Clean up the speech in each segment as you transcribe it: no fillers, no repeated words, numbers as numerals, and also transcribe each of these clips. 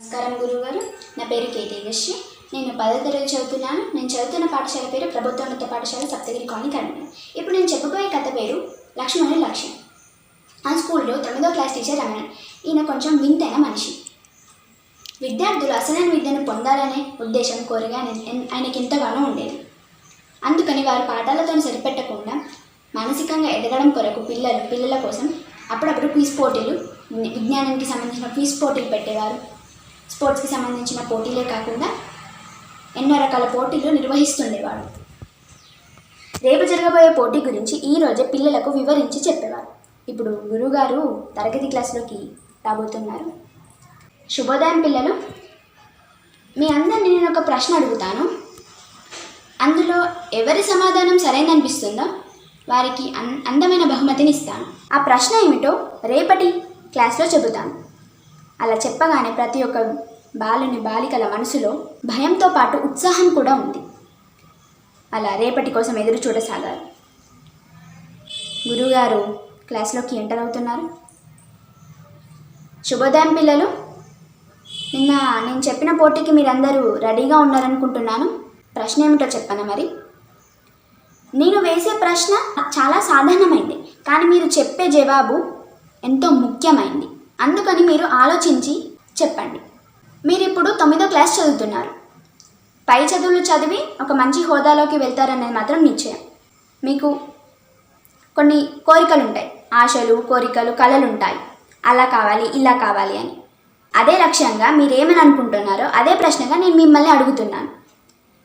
నమస్కారం గురువుగారు. నా పేరు కే తేజస్వి. నేను 10వ తరగతి చదువుతున్నాను. నేను చదువుతున్న పాఠశాల పేరు ప్రభుత్వోన్నత పాఠశాల సప్తగిరి కాలనీ కర్నూలు. ఇప్పుడు నేను చెప్పబోయే కథ పేరు లక్ష్మణుడి లక్ష్యం. ఆ స్కూల్లో 9వ క్లాస్ టీచర్ రమణ. ఈయన కొంచెం వింతైన మనిషి. విద్యార్థులు అసలైన విద్యను పొందాలనే ఉద్దేశం కోరిక ఆయనకి ఎంతగానో ఉండేది. అందుకని వారు పాఠాలతో సరిపెట్టకుండా మానసికంగా ఎదగడం కొరకు పిల్లల కోసం అప్పుడప్పుడు క్విజ్ పోటీలు, విజ్ఞానానికి సంబంధించిన క్విజ్ పోటీలు పెట్టేవారు. స్పోర్ట్స్కి సంబంధించిన పోటీలే కాకుండా ఎన్నో రకాల పోటీలు నిర్వహిస్తుండేవాడు. రేపు జరగబోయే పోటీ గురించి ఈరోజే పిల్లలకు వివరించి చెప్పేవారు. ఇప్పుడు గురువుగారు తరగతి క్లాసులోకి రాబోతున్నారు. శుభోదయం పిల్లలు. మీ అందరినీ నేను ఒక ప్రశ్న అడుగుతాను. అందులో ఎవరి సమాధానం సరైననిపిస్తుందో వారికి అందమైన బహుమతిని ఇస్తాను. ఆ ప్రశ్న ఏమిటో రేపటి క్లాస్లో చెబుతాను. అలా చెప్పగానే ప్రతి ఒక్క బాలికల మనసులో భయంతో పాటు ఉత్సాహం కూడా ఉంది. అలా రేపటి కోసం ఎదురు చూడసాగారు. గురువుగారు క్లాస్లోకి ఎంటర్ అవుతున్నారు. శుభోదయం పిల్లలు. నిన్న నేను చెప్పిన పోటీకి మీరందరూ రెడీగా ఉన్నారనుకుంటున్నాను. ప్రశ్న ఏమిటో చెప్పనా మరి? నేను వేసే ప్రశ్న చాలా సాధారణమైంది, కానీ మీరు చెప్పే జవాబు ఎంతో ముఖ్యమైంది. అందుకని మీరు ఆలోచించి చెప్పండి. మీరు ఇప్పుడు 9వ క్లాస్ చదువుతున్నారు. పై చదువులు చదివి ఒక మంచి హోదాలోకి వెళ్తారనేది మాత్రం నిశ్చయం. మీకు కొన్ని కోరికలు ఉంటాయి, ఆశలు, కోరికలు, కలలు ఉంటాయి. అలా కావాలి, ఇలా కావాలి అని. అదే లక్ష్యంగా మీరేమని అనుకుంటున్నారో అదే ప్రశ్నగా నేను మిమ్మల్ని అడుగుతున్నాను.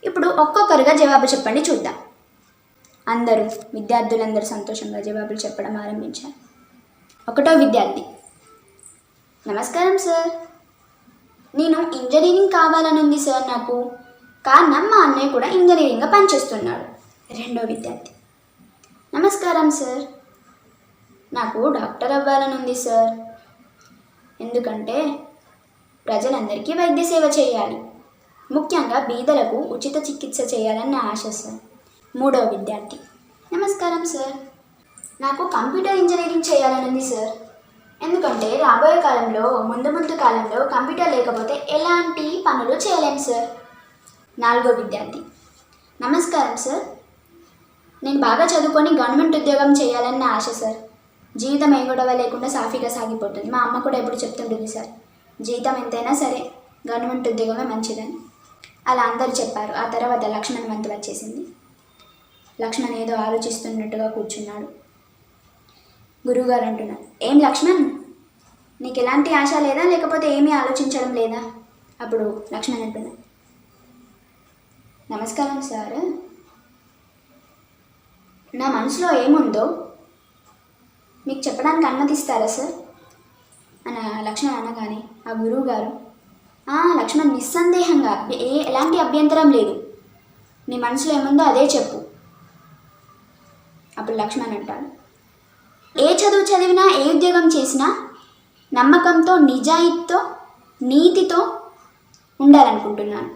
ఇప్పుడు ఒక్కొక్కరుగా జవాబు చెప్పండి, చూద్దాం. విద్యార్థులందరూ సంతోషంగా జవాబులు చెప్పడం ఆరంభించారు. 1వ విద్యార్థి. నమస్కారం సార్. నేను ఇంజనీరింగ్ కావాలనుంది సార్. నాకు కారణం మా అన్నయ్య కూడా ఇంజనీరింగ్గా పనిచేస్తున్నాడు. 2వ విద్యార్థి. నమస్కారం సార్. నాకు డాక్టర్ అవ్వాలనుంది సార్. ఎందుకంటే ప్రజలందరికీ వైద్య సేవ చేయాలి, ముఖ్యంగా బీదలకు ఉచిత చికిత్స చేయాలని నా ఆశ సార్. 3వ విద్యార్థి. నమస్కారం సార్. నాకు కంప్యూటర్ ఇంజనీరింగ్ చేయాలనుంది సార్. ఎందుకంటే రాబోయే కాలంలో ముందు కాలంలో కంప్యూటర్ లేకపోతే ఎలాంటి పనులు చేయలేం సార్. 4వ విద్యార్థి. నమస్కారం సార్. నేను బాగా చదువుకొని గవర్నమెంట్ ఉద్యోగం చేయాలని నా ఆశ సార్. జీవితం ఏ గొడవ లేకుండా సాఫీగా సాగిపోతుంది. మా అమ్మ కూడా ఎప్పుడు చెప్తుంటుంది సార్, జీతం ఎంతైనా సరే గవర్నమెంట్ ఉద్యోగమే మంచిదని. అలా అందరూ చెప్పారు. ఆ తర్వాత లక్ష్మణ్ వంతు వచ్చేసింది. లక్ష్మణ్ ఏదో ఆలోచిస్తున్నట్టుగా కూర్చున్నాడు. గురువుగారు అంటున్నారు, ఏం లక్ష్మణ్, నీకు ఎలాంటి ఆశ లేదా, లేకపోతే ఏమీ ఆలోచించడం లేదా? అప్పుడు లక్ష్మణ్ అంటున్నాడు, నమస్కారం సార్, నా మనసులో ఏముందో మీకు చెప్పడానికి అనుమతిస్తారా సార్ అని లక్ష్మణ్ అనగానే ఆ గురువుగారు, లక్ష్మణ్ నిస్సందేహంగా ఎలాంటి అభ్యంతరం లేదు, నీ మనసులో ఏముందో అదే చెప్పు. అప్పుడు లక్ష్మణ్ అంటాడు, ఏ చదువు చదివినా, ఏ ఉద్యోగం చేసినా నమ్మకంతో, నిజాయితీతో, నీతితో ఉండాలనుకుంటున్నాను.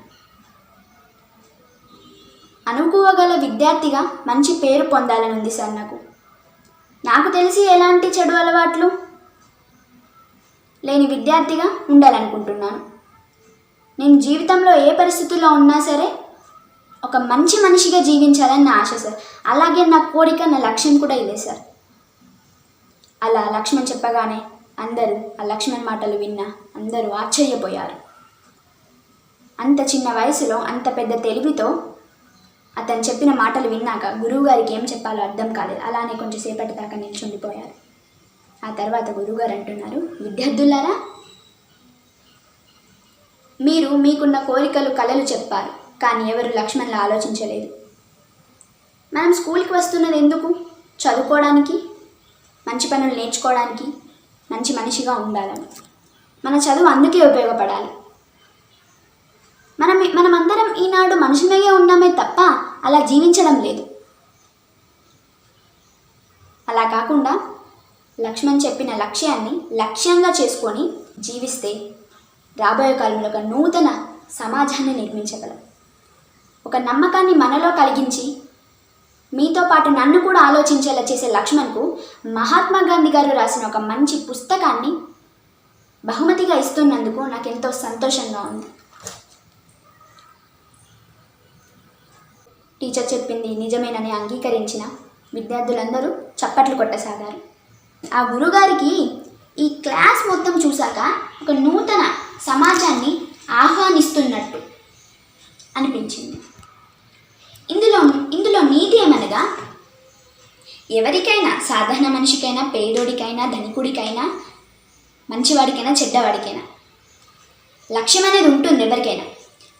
అనుకోగల విద్యార్థిగా మంచి పేరు పొందాలని ఉంది సార్. నాకు తెలిసి ఎలాంటి చెడు అలవాట్లు లేని విద్యార్థిగా ఉండాలనుకుంటున్నాను. నేను జీవితంలో ఏ పరిస్థితుల్లో ఉన్నా సరే ఒక మంచి మనిషిగా జీవించాలని నా ఆశ సార్. అలాగే నా కోరిక, నా లక్ష్యం కూడా ఇదే సార్. అలా లక్ష్మణ్ చెప్పగానే అందరూ ఆ లక్ష్మణ్ మాటలు విన్నా అందరూ ఆశ్చర్యపోయారు. అంత చిన్న వయసులో అంత పెద్ద తెలివితో అతను చెప్పిన మాటలు విన్నాక గురువుగారికి ఏం చెప్పాలో అర్థం కాలేదు. అలానే కొంచెం సేపటి దాకా నిల్చుండిపోయారు. ఆ తర్వాత గురువుగారు అంటున్నారు, విద్యార్థులారా, మీరు మీకున్న కోరికలు, కలలు చెప్పారు, కానీ ఎవరు లక్ష్మణ్లా ఆలోచించలేదు. మనం స్కూల్కి వస్తున్నది ఎందుకు? చదువుకోవడానికి, మంచి పనులు నేర్చుకోవడానికి, మంచి మనిషిగా ఉండాలని. మన చదువు అందుకే ఉపయోగపడాలి. మనమందరం ఈనాడు మనుషులమే ఉన్నామే తప్ప అలా జీవించడం లేదు. అలా కాకుండా లక్ష్మణ్ చెప్పిన లక్ష్యాన్ని లక్ష్యంగా చేసుకొని జీవిస్తే రాబోయే కాలంలో ఒక నూతన సమాజాన్ని నిర్మించగలం. ఒక నమ్మకాన్ని మనలో కలిగించి మీతో పాటు నన్ను కూడా ఆలోచించేలా చేసే లక్ష్మణ్కు మహాత్మా గాంధీ గారు రాసిన ఒక మంచి పుస్తకాన్ని బహుమతిగా ఇస్తున్నందుకు నాకు ఎంతో సంతోషంగా ఉంది. టీచర్ చెప్పింది నిజమేనని అంగీకరించిన విద్యార్థులందరూ చప్పట్లు కొట్టసాగారు. ఆ గురుగారికి ఈ క్లాస్ మొత్తం చూశాక ఒక నూతన సమాజాన్ని ఆహ్వానిస్తున్నట్టు అనిపించింది. ఇందులో నీతి ఏమనగా, ఎవరికైనా, సాధారణ మనిషికైనా, పేదోడికైనా, ధనికుడికైనా, మంచివాడికైనా, చెడ్డవాడికైనా లక్ష్యం అనేది ఉంటుంది ఎవరికైనా.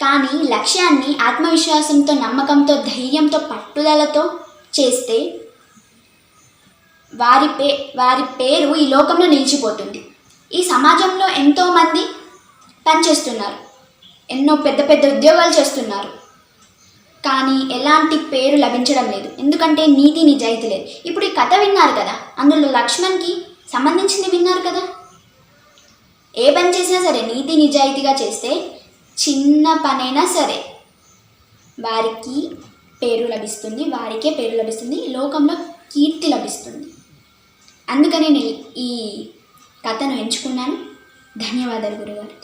కానీ లక్ష్యాన్ని ఆత్మవిశ్వాసంతో, నమ్మకంతో, ధైర్యంతో, పట్టుదలతో చేస్తే వారి పేరు ఈ లోకంలో నిలిచిపోతుంది. ఈ సమాజంలో ఎంతోమంది పనిచేస్తున్నారు, ఎన్నో పెద్ద పెద్ద ఉద్యోగాలు చేస్తున్నారు, కానీ ఎలాంటి పేరు లభించడం లేదు. ఎందుకంటే నీతి నిజాయితీ లేదు. ఇప్పుడు ఈ కథ విన్నారు కదా, అందులో లక్ష్మణ్కి సంబంధించింది విన్నారు కదా. ఏ పని చేసినా సరే నీతి నిజాయితీగా చేస్తే చిన్న పనైనా సరే వారికే పేరు లభిస్తుంది, లోకంలో కీర్తి లభిస్తుంది. అందుకని నేను ఈ కథను ఎంచుకున్నాను. ధన్యవాదాలు గురుగారు.